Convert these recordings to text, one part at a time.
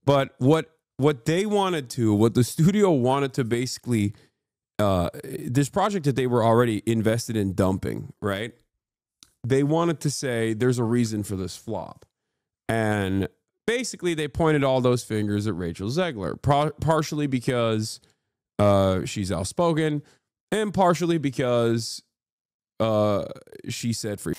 But what the studio wanted to basically, this project that they were already invested in dumping, right? They wanted to say there's a reason for this flop. And basically they pointed all those fingers at Rachel Zegler, partially because she's outspoken and partially because she said free.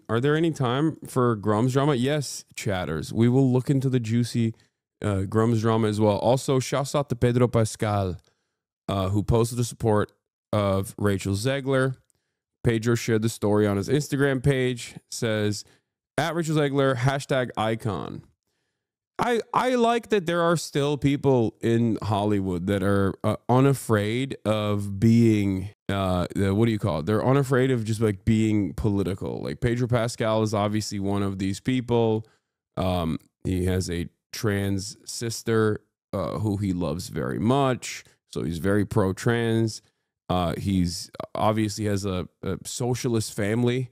Are there any time for Grum's drama? Yes, chatters. We will look into the juicy Grum's drama as well. Also, shouts out to Pedro Pascal, who posted the support of Rachel Zegler. Pedro shared the story on his Instagram page. Says, at Rachel Zegler, #icon. I like that there are still people in Hollywood that are unafraid of being, what do you call it? They're unafraid of just like being political. Like Pedro Pascal is obviously one of these people. He has a trans sister who he loves very much. So he's very pro-trans. He's obviously has a socialist family,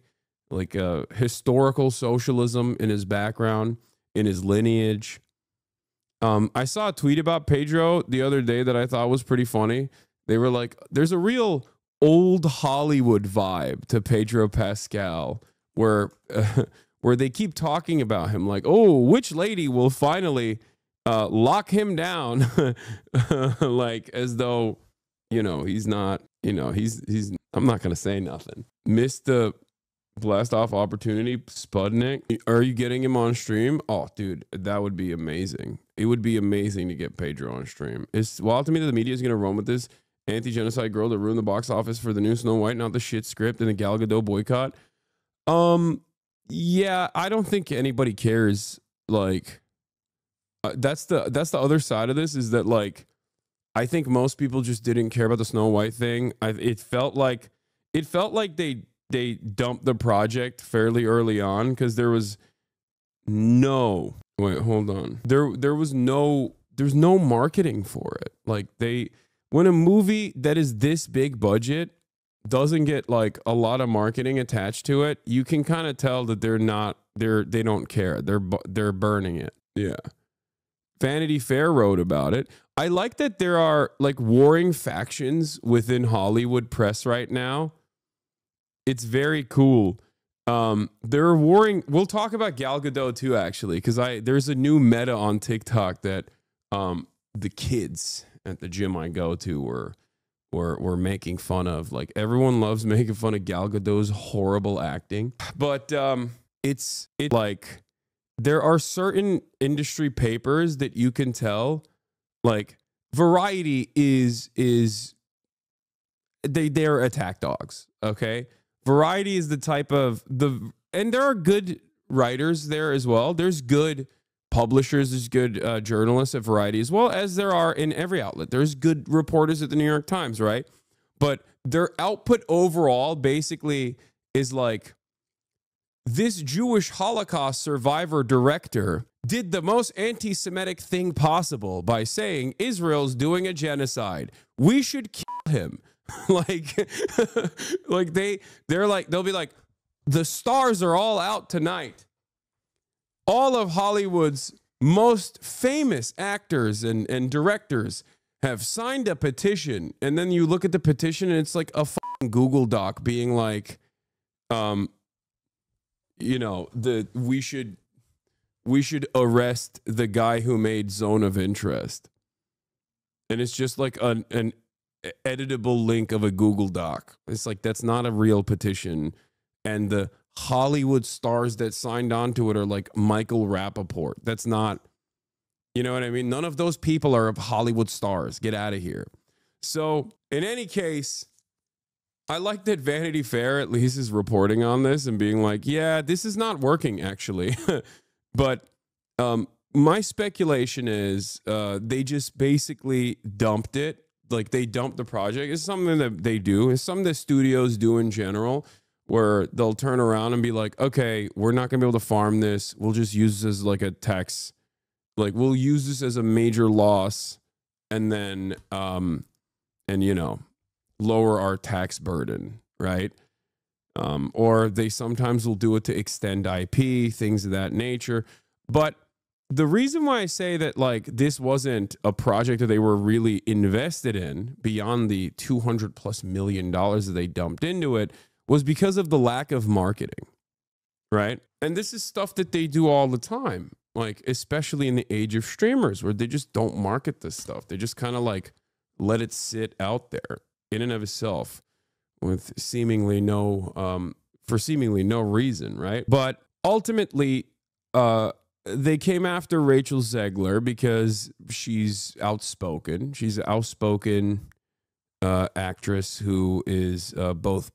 like historical socialism in his background, in his lineage. I saw a tweet about Pedro the other day that I thought was pretty funny. They were like, there's a real old Hollywood vibe to Pedro Pascal where they keep talking about him like, oh, which lady will finally lock him down? Like as though, you know, he's not, you know, he's I'm not going to say nothing. Missed the blast off opportunity, Spudnik. Are you getting him on stream? Oh, dude, that would be amazing. It would be amazing to get Pedro on stream. It's wild to me that the media is going to run with this anti-genocide girl that ruined the box office for the new Snow White, not the shit script and the Gal Gadot boycott. Yeah, I don't think anybody cares. Like, that's the other side of this, is that like, I think most people just didn't care about the Snow White thing. It felt like they dumped the project fairly early on because there was no, wait, hold on. There's no marketing for it. Like when a movie that is this big budget doesn't get like a lot of marketing attached to it, you can kind of tell that they don't care. They're burning it. Yeah. Vanity Fair wrote about it. I like that there are like warring factions within Hollywood press right now. It's very cool. They're warring. We'll talk about Gal Gadot too, actually, because there's a new meta on TikTok that the kids at the gym I go to were making fun of. Like everyone loves making fun of Gal Gadot's horrible acting, but it's like there are certain industry papers that you can tell, like Variety they're attack dogs. Okay. Variety is the type of and there are good writers there as well. There's good publishers, there's good journalists at Variety as well as there are in every outlet. There's good reporters at the New York Times, right? But their output overall basically is like, this Jewish Holocaust survivor director did the most anti-Semitic thing possible by saying Israel's doing a genocide. We should kill him. Like they'll be like, the stars are all out tonight. All of Hollywood's most famous actors and directors have signed a petition. And then you look at the petition and it's like a fucking Google Doc being like, you know, we should arrest the guy who made Zone of Interest. And it's just like an editable link of a Google Doc. It's like, that's not a real petition. And the Hollywood stars that signed on to it are like Michael Rappaport. That's not, you know what I mean? None of those people are Hollywood stars. Get out of here. So in any case, I like that Vanity Fair at least is reporting on this and being like, yeah, this is not working actually. But my speculation is they just basically dumped it. Like they dumped the project. It's something that they do. It's something that studios do in general, where they'll turn around and be like, okay, we're not going to be able to farm this. We'll just use this as like a tax. Like we'll use this as a major loss and then, and you know, lower our tax burden, right? Or they sometimes will do it to extend IP, things of that nature. But the reason why I say that like this wasn't a project that they were really invested in beyond the $200+ million that they dumped into it was because of the lack of marketing, right? And this is stuff that they do all the time, like especially in the age of streamers where they just don't market this stuff. They just kind of like let it sit out there in and of itself with seemingly no for seemingly no reason, right? But ultimately they came after Rachel Zegler because she's outspoken. She's an outspoken actress who is both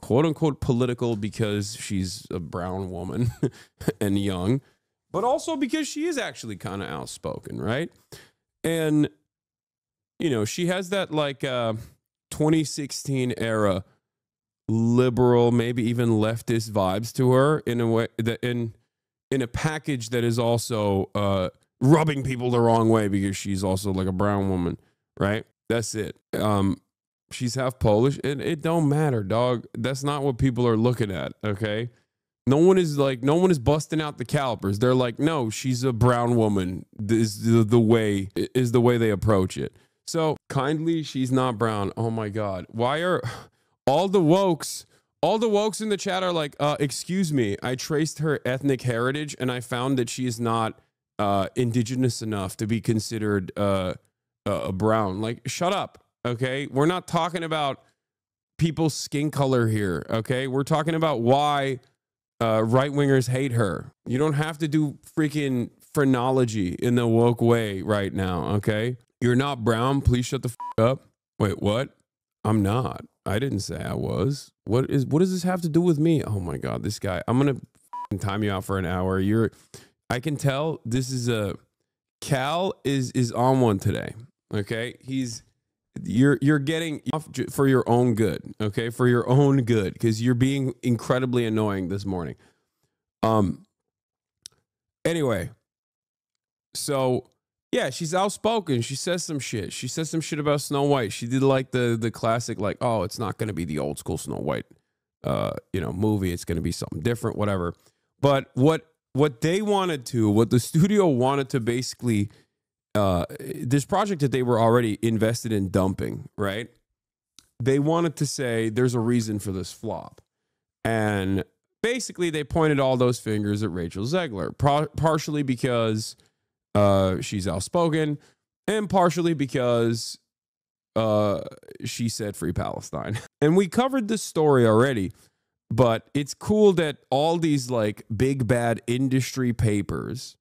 quote unquote political because she's a brown woman and young, but also because she is actually kind of outspoken, right? And, you know, she has that like 2016 era liberal, maybe even leftist vibes to her in a way that in a package that is also rubbing people the wrong way because she's also like a brown woman, right? That's it. She's half Polish. It don't matter, dog. That's not what people are looking at, okay? No one is busting out the calipers. They're like, no, she's a brown woman. This is the way they approach it. So kindly, she's not brown. Oh my God. Why are all the wokes in the chat are like, excuse me, I traced her ethnic heritage and I found that she is not indigenous enough to be considered a brown. Like, shut up, okay? We're not talking about people's skin color here, okay? We're talking about why right-wingers hate her. You don't have to do freaking phrenology in the woke way right now, okay? You're not brown, please shut the f up. Wait, what? I'm not. I didn't say I was. What does this have to do with me? Oh my God, this guy. I'm gonna time you out for an hour. I can tell this is Cal is on one today. Okay, you're getting off for your own good. Okay, for your own good, because you're being incredibly annoying this morning. Anyway, so yeah, she's outspoken. She says some shit. She says some shit about Snow White. She did like the classic, like, oh, it's not going to be the old school Snow White, movie. It's going to be something different, whatever. But what the studio wanted to basically, this project that they were already invested in dumping, right? They wanted to say there's a reason for this flop. And basically they pointed all those fingers at Rachel Zegler, partially because she's outspoken, and partially because she said free Palestine. And we covered this story already, but it's cool that all these like big bad industry papers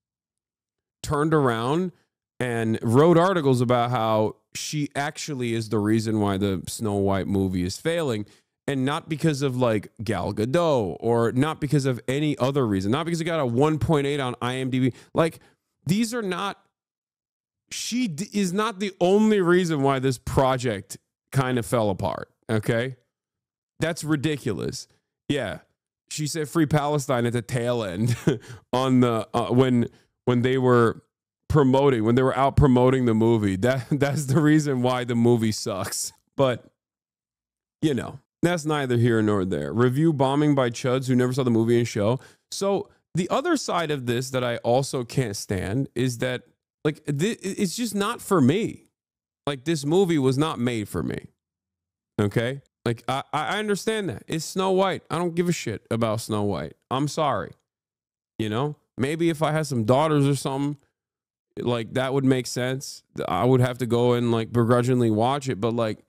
turned around and wrote articles about how she actually is the reason why the Snow White movie is failing, and not because of like Gal Gadot, or not because of any other reason, not because it got a 1.8 on IMDb. Like, these are not, she is not the only reason why this project kind of fell apart, okay? That's ridiculous. Yeah, she said free Palestine at the tail end on the, when they were out promoting the movie. That's the reason why the movie sucks. But, you know, that's neither here nor there. Review bombing by chuds who never saw the movie and show. So, the other side of this that I also can't stand is that, like, it's just not for me. Like, this movie was not made for me. Okay? Like, I understand that. It's Snow White. I don't give a shit about Snow White. I'm sorry. You know? Maybe if I had some daughters or something, like, that would make sense. I would have to go and, like, begrudgingly watch it. But, like,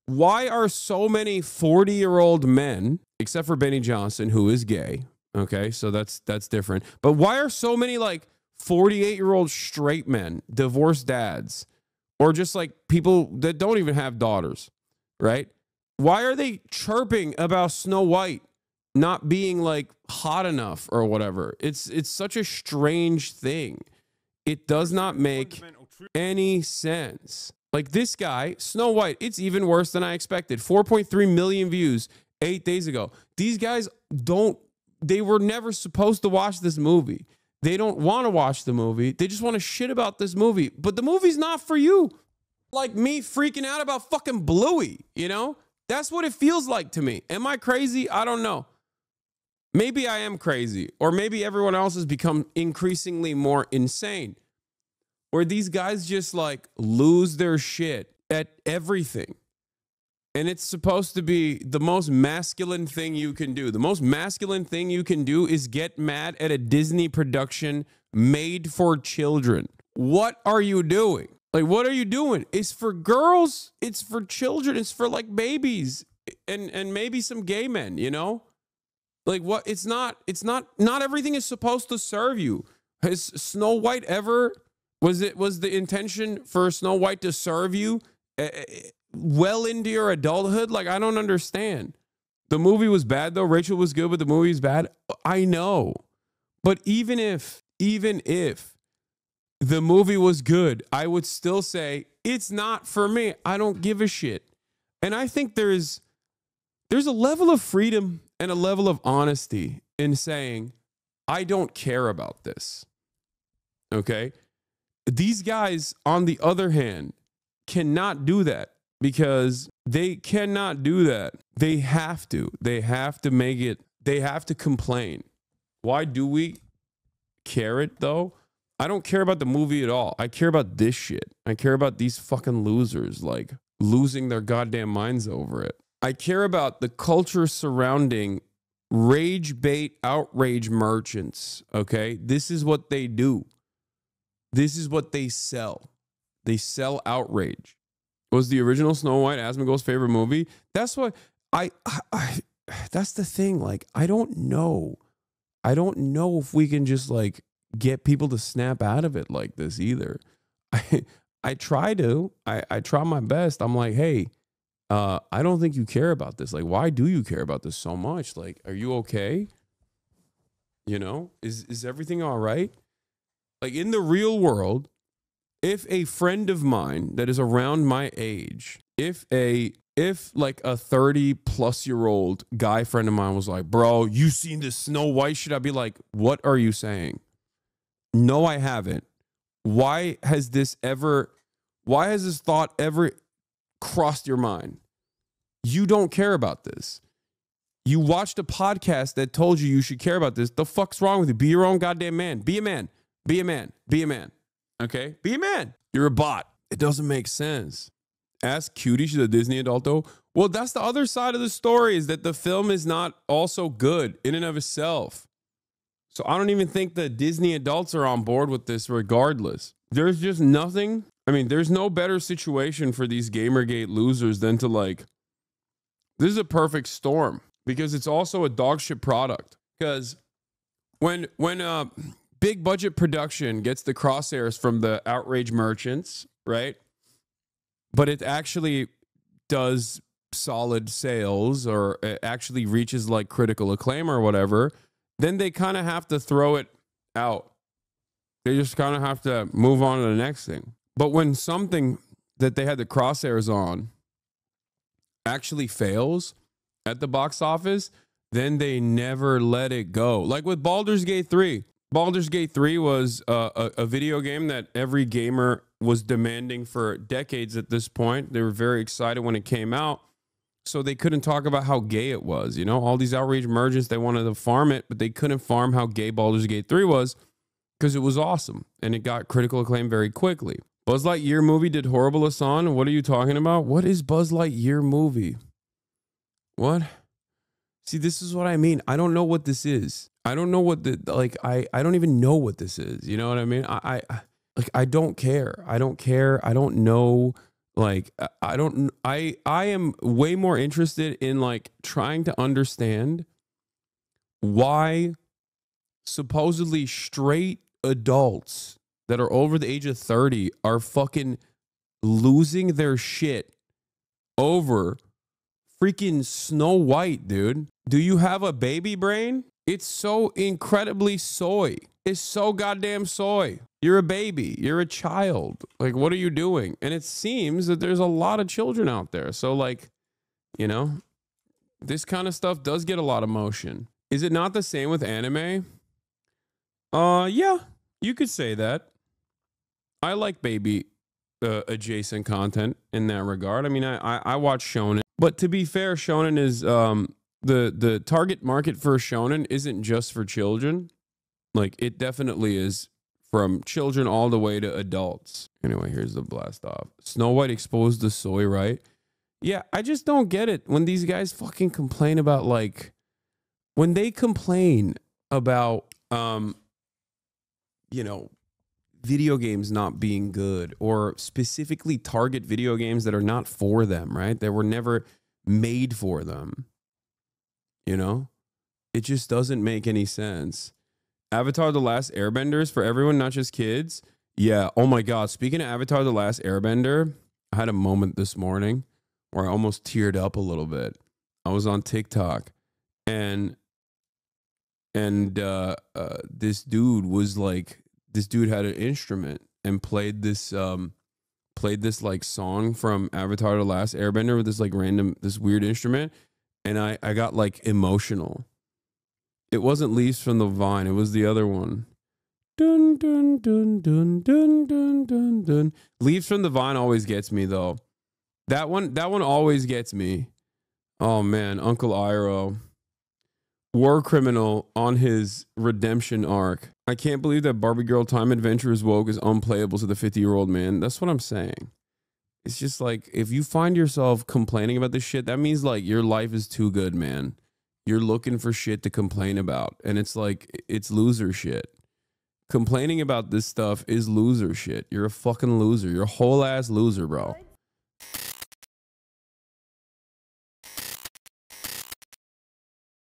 why are so many 40-year-old men, except for Benny Johnson, who is gay, okay, so that's different. But why are so many like 48-year-old straight men, divorced dads, or just like people that don't even have daughters, right? Why are they chirping about Snow White not being like hot enough or whatever? It's such a strange thing. It does not make any sense. Like, this guy, Snow White, it's even worse than I expected. 4.3 million views 8 days ago. These guys they were never supposed to watch this movie. They don't want to watch the movie. They just want to shit about this movie. But the movie's not for you. Like me freaking out about fucking Bluey, you know? That's what it feels like to me. Am I crazy? I don't know. Maybe I am crazy, or maybe everyone else has become increasingly more insane, where these guys just like lose their shit at everything. And it's supposed to be the most masculine thing you can do. The most masculine thing you can do is get mad at a Disney production made for children. What are you doing? Like, what are you doing? It's for girls. It's for children. It's for like babies and maybe some gay men, you know? Like what? Not everything is supposed to serve you. Has Snow White ever, was the intention for Snow White to serve you well into your adulthood? Like, I don't understand. The movie was bad though. Rachel was good, but the movie's bad. I know. But even if the movie was good, I would still say it's not for me. I don't give a shit. And I think there's a level of freedom and a level of honesty in saying, I don't care about this. Okay? These guys, on the other hand, cannot do that because they cannot do that. They have to. They have to make it. They have to complain. Why do we care it though? I don't care about the movie at all. I care about this shit. I care about these fucking losers like losing their goddamn minds over it. I care about the culture surrounding rage bait outrage merchants, okay? This is what they do. This is what they sell. They sell outrage. Was the original Snow White Asmongold's favorite movie? That's what I that's the thing. Like, I don't know. I don't know if we can just like get people to snap out of it like this either. I try to. I try my best. I'm like, hey, I don't think you care about this. Like, why do you care about this so much? Like, are you okay? You know, is everything all right? Like, in the real world, if a friend of mine that is around my age, if like a 30-plus-year-old guy friend of mine was like, bro, you seen this Snow White shit? I'd be like, what are you saying? No, I haven't. Why has this thought ever crossed your mind? You don't care about this. You watched a podcast that told you should care about this. The fuck's wrong with you? Be your own goddamn man. Be a man. Be a man. Be a man. Okay? Be a man. You're a bot. It doesn't make sense. Ask Cutie, she's a Disney adult though. Well, that's the other side of the story, is that the film is not also good in and of itself. So I don't even think the Disney adults are on board with this regardless. There's just nothing. I mean, there's no better situation for these Gamergate losers than to like, this is a perfect storm because it's also a dog shit product. Because when big budget production gets the crosshairs from the outrage merchants, right? But it actually does solid sales or it actually reaches like critical acclaim or whatever, then they kind of have to throw it out. They just kind of have to move on to the next thing. But when something that they had the crosshairs on actually fails at the box office, then they never let it go. Like with Baldur's Gate 3. Baldur's Gate 3 was a video game that every gamer was demanding for decades at this point. They were very excited when it came out. So they couldn't talk about how gay it was. You know, all these outrage merchants, they wanted to farm it, but they couldn't farm how gay Baldur's Gate 3 was because it was awesome. And it got critical acclaim very quickly. Buzz Lightyear movie did horrible, Hasan. What are you talking about? What is Buzz Lightyear movie? What? See, this is what I mean. I don't know what this is. I don't know what I don't even know what this is. You know what I mean? I don't care. I don't care. I don't know. Like, I am way more interested in like trying to understand why supposedly straight adults that are over the age of 30 are fucking losing their shit over freaking Snow White, dude. Do you have a baby brain? It's so incredibly soy. It's so goddamn soy. You're a baby. You're a child. Like, what are you doing? And it seems that there's a lot of children out there. So, like, you know, this kind of stuff does get a lot of motion. Is it not the same with anime? Yeah, you could say that. I like baby adjacent content in that regard. I mean, I watch shonen. But to be fair, shonen is the target market for shonen isn't just for children. Like it definitely is from children all the way to adults. Anyway, here's the blast off. Snow White exposed the soy, right? Yeah, I just don't get it when these guys fucking complain about like when they complain about you know, video games not being good or specifically target video games that are not for them, right? That were never made for them. You know? It just doesn't make any sense. Avatar: The Last Airbender is for everyone, not just kids. Yeah. Oh my God. Speaking of Avatar: The Last Airbender, I had a moment this morning where I almost teared up a little bit. I was on TikTok and this dude was like, this dude had an instrument and played this like song from Avatar: The Last Airbender with this like random, this weird instrument. And I got like emotional. It wasn't Leaves from the Vine. It was the other one. Dun, dun, dun, dun, dun, dun, dun, dun. Leaves from the Vine always gets me though. That one always gets me. Oh man, Uncle Iroh. War criminal on his redemption arc. I can't believe that Barbie Girl Time Adventure is woke is unplayable to the 50-year-old man. That's what I'm saying. It's just like, if you find yourself complaining about this shit, that means like your life is too good, man. You're looking for shit to complain about. And it's like, it's loser shit. Complaining about this stuff is loser shit. You're a fucking loser. You're a whole ass loser, bro.